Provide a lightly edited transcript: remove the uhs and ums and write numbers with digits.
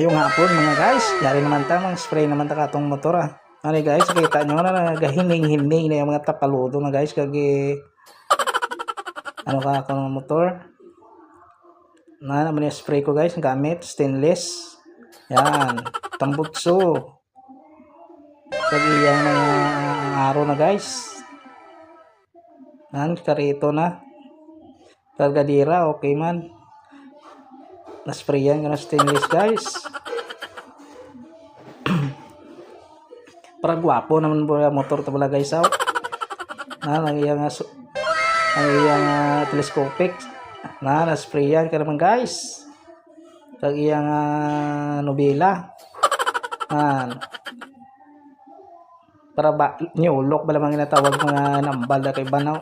Mayong hapon mga guys, yari naman tamang spray naman ta katong motor Ano guys, kita nyo na nagahining-hining na yung mga tapaludo na guys kagi ano ka akong motor. Na naman yung spray ko guys, gamit stainless. Yan, tambutso. Kagi yan ang araw na guys. Yan, karito na. Kargadira, okay man. Na-sprayan ka na stainless guys. Para gwapo naman po yung motor ito pala guys. Ang iyang telescopic. Na-sprayan ka naman guys. Ang iyang nobela. Para ba nyulok ba lamang ginatawag mga nambal na kay banaw.